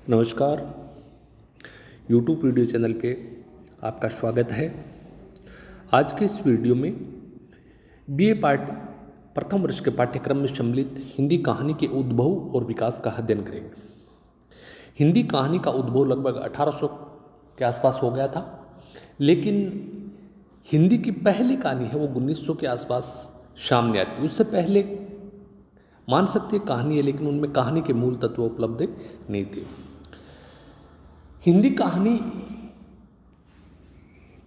नमस्कार। YouTube video channel पे आपका स्वागत है। आज के इस वीडियो में बीए प्रथम वर्ष के पाठ्यक्रम में सम्मिलित हिंदी कहानी के उद्भव और विकास का अध्ययन करेंगे। हिंदी कहानी का उद्भव लगभग 1800 के आसपास हो गया था, लेकिन हिंदी की पहली कहानी है वो 1900 के आसपास सामने आती है। उससे पहले मान सकते हैं कहानी है, लेकिन उनमें कहानी के मूल तत्व उपलब्ध नहीं थे। हिंदी कहानी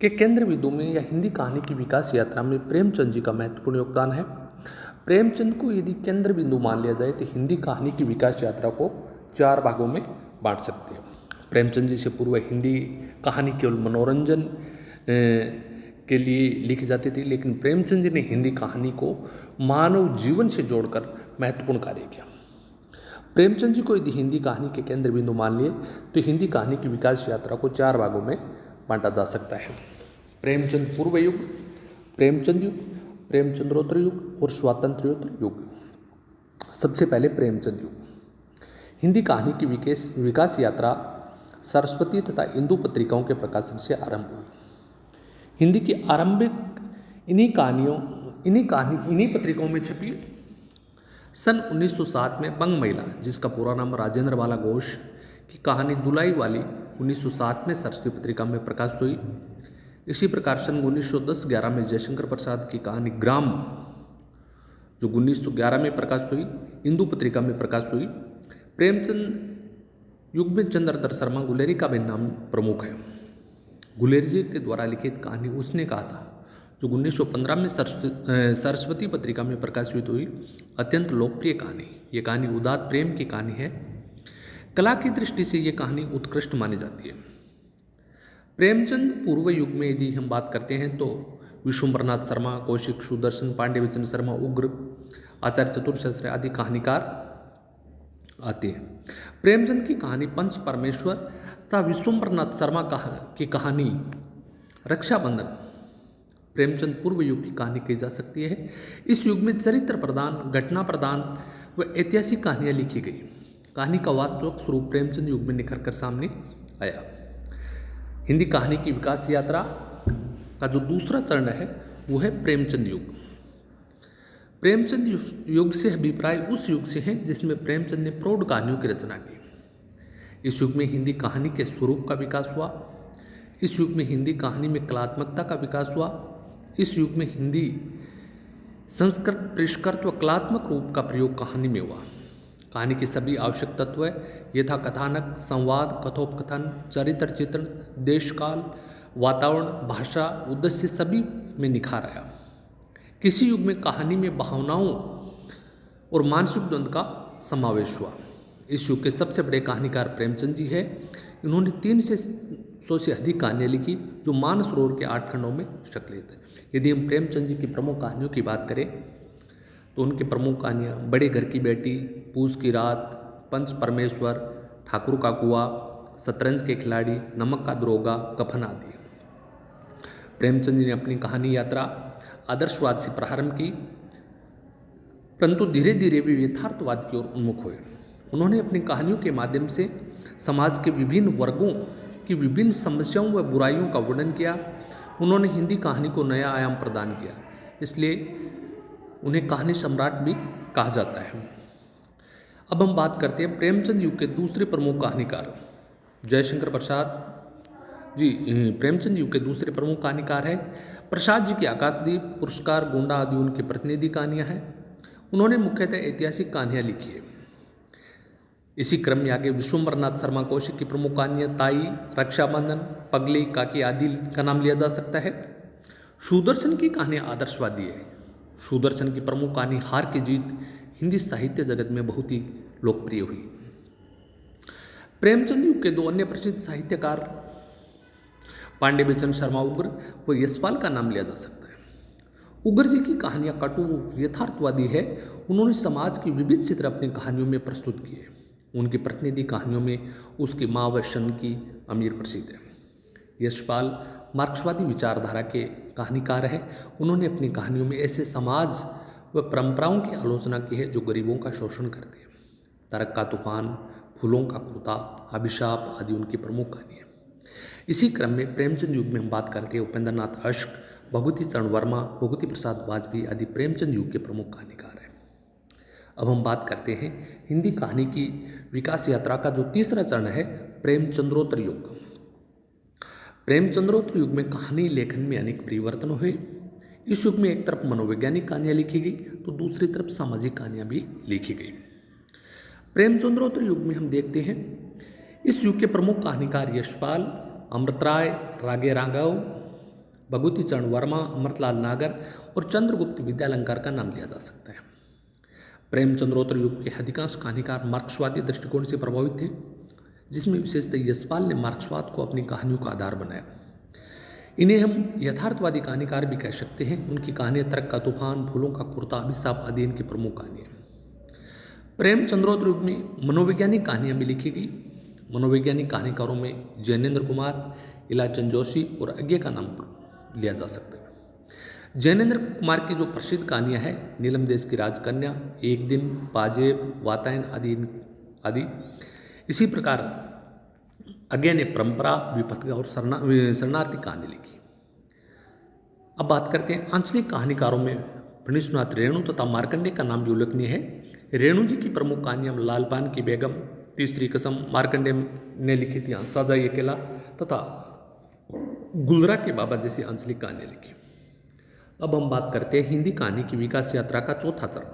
के केंद्र बिंदु में या हिंदी कहानी की विकास यात्रा में प्रेमचंद जी का महत्वपूर्ण योगदान है। प्रेमचंद को यदि केंद्र बिंदु मान लिया जाए तो हिंदी कहानी की विकास यात्रा को 4 भागों में बांट सकते हैं। प्रेमचंद जी से पूर्व हिंदी कहानी केवल मनोरंजन के लिए लिखी जाती थी, लेकिन प्रेमचंद जी ने हिंदी कहानी को मानव जीवन से जोड़कर महत्वपूर्ण कार्य किया। प्रेमचंद जी को यदि हिंदी कहानी के केंद्र बिंदु मान लिए तो हिंदी कहानी की विकास यात्रा को 4 भागों में बांटा जा सकता है। प्रेमचंद पूर्व युग, प्रेमचंद युग, प्रेमचंद्रोत्तर युग और स्वातंत्र्योत्तर युग। सबसे पहले प्रेमचंद युग। हिंदी कहानी की विकास यात्रा सरस्वती तथा इंदु पत्रिकाओं के प्रकाशन से आरंभ हुई। हिंदी की आरंभिक इन्हीं पत्रिकाओं में छपी सन 1907 में बंग महिला, जिसका पूरा नाम राजेंद्र बाला घोष, की कहानी दुलाई वाली 1907 में सरस्वती पत्रिका में प्रकाशित हुई। इसी प्रकार सन 1910-11 में जयशंकर प्रसाद की कहानी ग्राम, जो 1911 में प्रकाशित हुई, इंदु पत्रिका में प्रकाशित हुई। प्रेमचंद युग में चंद्रधर शर्मा गुलेरी का भी नाम प्रमुख है। गुलेरी जी के द्वारा लिखित कहानी उसने कहा था, जो 1915 में सरस्वती पत्रिका में प्रकाशित हुई, अत्यंत लोकप्रिय कहानी। ये कहानी उदात्त प्रेम की कहानी है। कला की दृष्टि से ये कहानी उत्कृष्ट मानी जाती है। प्रेमचंद पूर्व युग में यदि हम बात करते हैं तो विश्वम्भरनाथ शर्मा, कौशिक सुदर्शन, पांडेयचंद शर्मा, उग्र, आचार्य चतुर्शस्त्र आदि कहानीकार आते हैं। प्रेमचंद की कहानी पंच परमेश्वर तथा विश्वम्भरनाथ शर्मा की कहानी रक्षाबंधन प्रेमचंद पूर्व युग की कहानी कही जा सकती है। इस युग में चरित्र प्रधान, घटना प्रधान व ऐतिहासिक कहानियाँ लिखी गई। कहानी का वास्तविक स्वरूप प्रेमचंद युग में निखर कर सामने आया। हिंदी कहानी की विकास यात्रा का जो दूसरा चरण है वो है प्रेमचंद युग। प्रेमचंद युग से अभिप्राय उस युग से है जिसमें प्रेमचंद ने प्रौढ़ कहानियों की रचना की। इस युग में हिंदी कहानी के स्वरूप का विकास हुआ। इस युग में हिंदी कहानी में कलात्मकता का विकास हुआ। इस युग में हिंदी संस्कृत, परिष्कृत व कलात्मक रूप का प्रयोग कहानी में हुआ। कहानी के सभी आवश्यक तत्व यथा कथानक, संवाद, कथोपकथन, चरित्र चित्रण, देश काल, वातावरण, भाषा, उद्देश्य सभी में निखार आया। किसी युग में कहानी में भावनाओं और मानसिक द्वंद्व का समावेश हुआ। इस युग के सबसे बड़े कहानीकार प्रेमचंद जी है। इन्होंने 300 से अधिक कहानियाँ लिखी, जो मानसरोवर के 8 खंडों में संकलित है। यदि हम प्रेमचंद जी की प्रमुख कहानियों की बात करें तो उनकी प्रमुख कहानियाँ बड़े घर की बेटी, पूस की रात, पंच परमेश्वर, ठाकुर का कुआं, शतरंज के खिलाड़ी, नमक का दरोगा, कफन आदि। प्रेमचंद जी ने अपनी कहानी यात्रा आदर्शवाद से प्रारंभ की, परंतु धीरे धीरे भी यथार्थवाद की ओर उन्मुख हुए। उन्होंने अपनी कहानियों के माध्यम से समाज के विभिन्न वर्गों की विभिन्न समस्याओं व बुराइयों का वर्णन किया। उन्होंने हिंदी कहानी को नया आयाम प्रदान किया, इसलिए उन्हें कहानी सम्राट भी कहा जाता है। अब हम बात करते हैं प्रेमचंद युग के दूसरे प्रमुख कहानीकार जयशंकर प्रसाद जी। प्रेमचंद युग के दूसरे प्रमुख कहानीकार है प्रसाद जी की आकाशदीप, पुरस्कार, गोंडा आदि उनकी प्रतिनिधि कहानियाँ हैं। उन्होंने मुख्यतः ऐतिहासिक कहानियाँ लिखी है। इसी क्रम में आगे विश्वम्भरनाथ शर्मा कौशिक की प्रमुख कहानियाँ ताई, रक्षाबंधन, पगली, काकी आदि का नाम लिया जा सकता है। सुदर्शन की कहानियाँ आदर्शवादी है। सुदर्शन की प्रमुख कहानी हार की जीत हिंदी साहित्य जगत में बहुत ही लोकप्रिय हुई। प्रेमचंद युग के 2 अन्य प्रसिद्ध साहित्यकार पांडेयचंद शर्मा उग्र व यशपाल का नाम लिया जा सकता है। उग्र जी की कहानियाँ कटु यथार्थवादी है। उन्होंने समाज की विविध चित्र अपनी कहानियों में प्रस्तुत किए। उनकी प्रतिनिधि कहानियों में उसकी माँ व शन की अमीर प्रसिद्ध है। यशपाल मार्क्सवादी विचारधारा के कहानीकार हैं। उन्होंने अपनी कहानियों में ऐसे समाज व परंपराओं की आलोचना की है जो गरीबों का शोषण करते हैं। तरक का तूफान, फूलों का कुर्ता, अभिशाप आदि उनकी प्रमुख कहानी है। इसी क्रम में प्रेमचंद युग में हम बात करते हैं उपेंद्र नाथ अश्क, भगवती चरण वर्मा, भगवती प्रसाद वाजपेयी आदि प्रेमचंद युग के प्रमुख कहानीकार हैं। अब हम बात करते हैं हिंदी कहानी की विकास यात्रा का जो तीसरा चरण है, प्रेमचंद्रोत्तर युग। प्रेमचंद्रोत्तर युग में कहानी लेखन में अनेक परिवर्तन हुए। इस युग में एक तरफ मनोवैज्ञानिक कहानियाँ लिखी गई तो दूसरी तरफ सामाजिक कहानियाँ भी लिखी गई। प्रेमचंद्रोत्तर युग में हम देखते हैं इस युग के प्रमुख कहानीकार यशपाल, अमृत राय, रागे राघव, भगवती चरण वर्मा, अमृतलाल नागर और चंद्रगुप्त विद्यालंकार का नाम लिया जा सकता है। प्रेमचंद्रोत्तर युग के अधिकांश कहानीकार मार्क्सवादी दृष्टिकोण से प्रभावित थे, जिसमें विशेषतः यशपाल ने मार्क्सवाद को अपनी कहानियों का आधार बनाया। इन्हें हम यथार्थवादी कहानीकार भी कह सकते हैं। उनकी कहानियाँ तर्क का तूफान, फूलों का कुर्ता, अभिशाप आदि इनकी प्रमुख कहानियाँ। प्रेमचंद्रोत्तर युग में मनोवैज्ञानिक कहानियाँ भी लिखी गई। मनोवैज्ञानिक कहानीकारों में जैनेन्द्र कुमार, इलाचंद जोशी और अज्ञे का नाम लिया जा सकता है। जैनेन्द्र कुमार की जो प्रसिद्ध कहानियाँ हैं, नीलम देश की राजकन्या, एक दिन, पाजेब, वातायन आदि। इसी प्रकार अज्ञे ने परंपरा, विपत्ति और शरणार्थी कहानी लिखी। अब बात करते हैं आंचलिक कहानीकारों में फणीश्वरनाथ रेणु तथा मार्कंडेय का नाम भी उल्लेखनीय है। रेणु जी की प्रमुख कहानियाँ लालपान की बेगम, तीसरी कसम, मार्कंडेय ने लिखी थी साजा अकेला तथा गुलरा के बाबा जैसी आंचलिक कहानियाँ लिखी। अब हम बात करते हैं हिंदी कहानी की विकास यात्रा का चौथा चरण,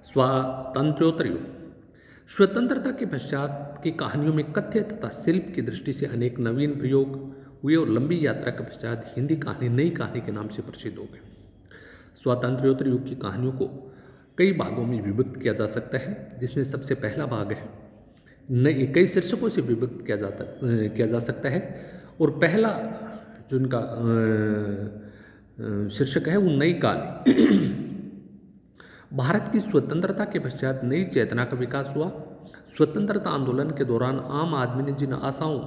स्वातंत्र्योत्तर युग। स्वतंत्रता के पश्चात की कहानियों में कथ्य तथा शिल्प की दृष्टि से अनेक नवीन प्रयोग हुए और लंबी यात्रा के पश्चात हिंदी कहानी नई कहानी के नाम से प्रसिद्ध हो गई। स्वातंत्र्योत्तर युग की कहानियों को कई भागों में विभक्त किया जा सकता है, जिसमें सबसे पहला भाग है नई, कई शीर्षकों से विभक्त किया जा सकता है। और पहला जो इनका शीर्षक है वो नई कहानी। भारत की स्वतंत्रता के पश्चात नई चेतना का विकास हुआ। स्वतंत्रता आंदोलन के दौरान आम आदमी ने जिन आशाओं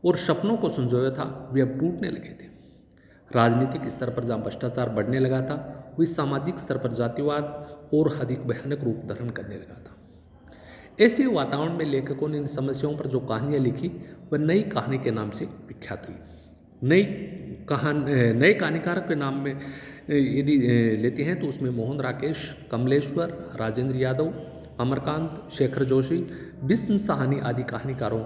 और सपनों को संजोया था वे अब टूटने लगे थे। राजनीतिक स्तर पर जहाँ भ्रष्टाचार बढ़ने लगा था, वही सामाजिक स्तर पर जातिवाद और अधिक भयानक रूप धारण करने लगा था। ऐसे वातावरण में लेखकों ने इन समस्याओं पर जो कहानियाँ लिखी वह नई कहानी के नाम से विख्यात हुई। नए कहानीकार के नाम में यदि लेते हैं तो उसमें मोहन राकेश, कमलेश्वर, राजेंद्र यादव, अमरकांत, शेखर जोशी, भीष्म साहनी आदि कहानीकारों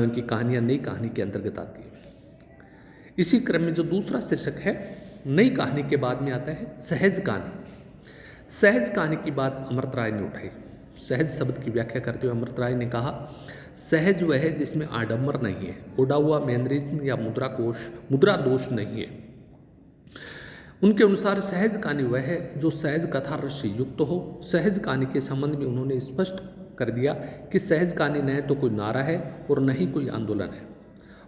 की कहानियाँ नई कहानी के अंतर्गत आती है। इसी क्रम में जो दूसरा शीर्षक है नई कहानी के बाद में आता है सहज कहानी। सहज कहानी की बात अमृत राय ने उठाई। सहज शब्द की व्याख्या करते हुए अमृत राय ने कहा, सहज वह है जिसमें आडंबर नहीं है, उड़ा हुआ मैनरिज्म या मुद्रा दोष नहीं है। उनके अनुसार सहज कहानी वह है जो सहज कथा रस से युक्त हो। सहज कहानी के संबंध में उन्होंने स्पष्ट कर दिया कि सहज कहानी न तो कोई नारा है और न ही कोई आंदोलन है।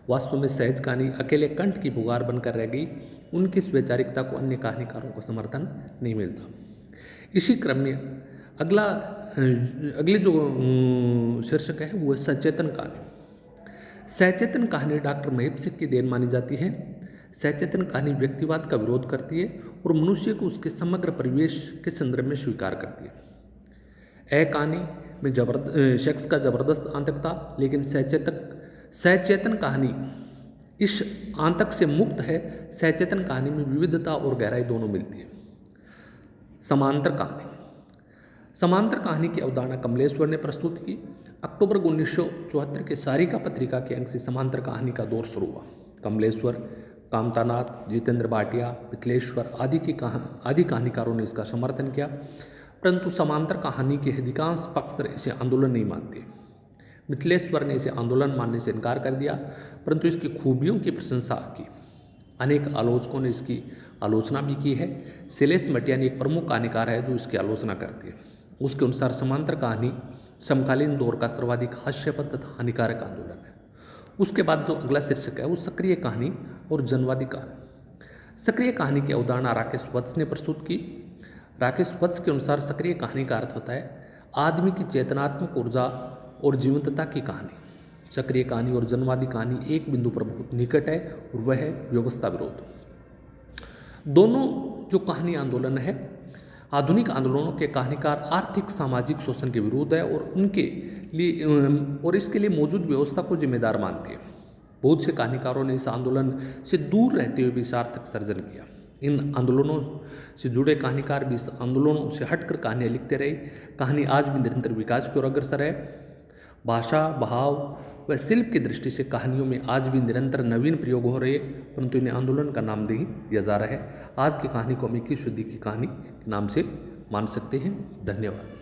वास्तव में सहज कहानी अकेले कंठ की पुकार बनकर रह गई। उनकी इस वैचारिकता को अन्य कहानीकारों को समर्थन नहीं मिलता। इसी क्रम में अगले जो शीर्षक है वो सचेतन कहानी। सचेतन कहानी डॉक्टर महेप सिंह की देन मानी जाती है। सचेतन कहानी व्यक्तिवाद का विरोध करती है और मनुष्य को उसके समग्र परिवेश के संदर्भ में स्वीकार करती है। कहानी में सेक्स का जबरदस्त आतंक था, लेकिन सचेतन कहानी इस आतंक से मुक्त है। सचेतन कहानी में विविधता और गहराई दोनों मिलती है। समांतर कहानी। समांतर कहानी की अवधारणा कमलेश्वर ने प्रस्तुत की। अक्टूबर 1974 के सारिका पत्रिका के अंक से समांतर कहानी का दौर शुरू हुआ। कमलेश्वर, कामतानाथ, जितेंद्र भाटिया, मिथिलेश्वर आदि कहानीकारों ने इसका समर्थन किया, परंतु समांतर कहानी के अधिकांश पक्षधर इसे आंदोलन नहीं मानते। मिथिलेश्वर ने इसे आंदोलन मानने से इनकार कर दिया, परंतु इसकी खूबियों की प्रशंसा की। अनेक आलोचकों ने इसकी आलोचना भी की है। शैलेश मटियानी एक प्रमुख कहानीकार है जो इसकी आलोचना करती है। उसके अनुसार समांतर कहानी समकालीन दौर का सर्वाधिक हास्यपद तथा हानिकारक आंदोलन है। उसके बाद जो अगला शीर्षक है वो सक्रिय कहानी और जनवादी कहानी। सक्रिय कहानी की अवधारणा राकेश वत्स ने प्रस्तुत की। राकेश वत्स के अनुसार सक्रिय कहानी का अर्थ होता है आदमी की चेतनात्मक ऊर्जा और जीवंतता की कहानी। सक्रिय कहानी और जनवादी कहानी एक बिंदु पर बहुत निकट है और वह है व्यवस्था विरोध। दोनों जो कहानी आंदोलन है आधुनिक आंदोलनों के कहानीकार आर्थिक सामाजिक शोषण के विरुद्ध है और उनके लिए और इसके लिए मौजूद व्यवस्था को जिम्मेदार मानते हैं। बहुत से कहानीकारों ने इस आंदोलन से दूर रहते हुए भी सार्थक सर्जन किया। इन आंदोलनों से जुड़े कहानीकार भी इस आंदोलनों से हटकर कहानियाँ लिखते रहे। कहानी आज भी निरंतर विकास की ओर अग्रसर है। भाषा, भाव व शिल्प की दृष्टि से कहानियों में आज भी निरंतर नवीन प्रयोग हो रहे हैं, परंतु इन्हें आंदोलन का नाम नहीं दिया जा रहा है। आज की कहानी को हम 21वीं सदी की कहानी के नाम से मान सकते हैं। धन्यवाद।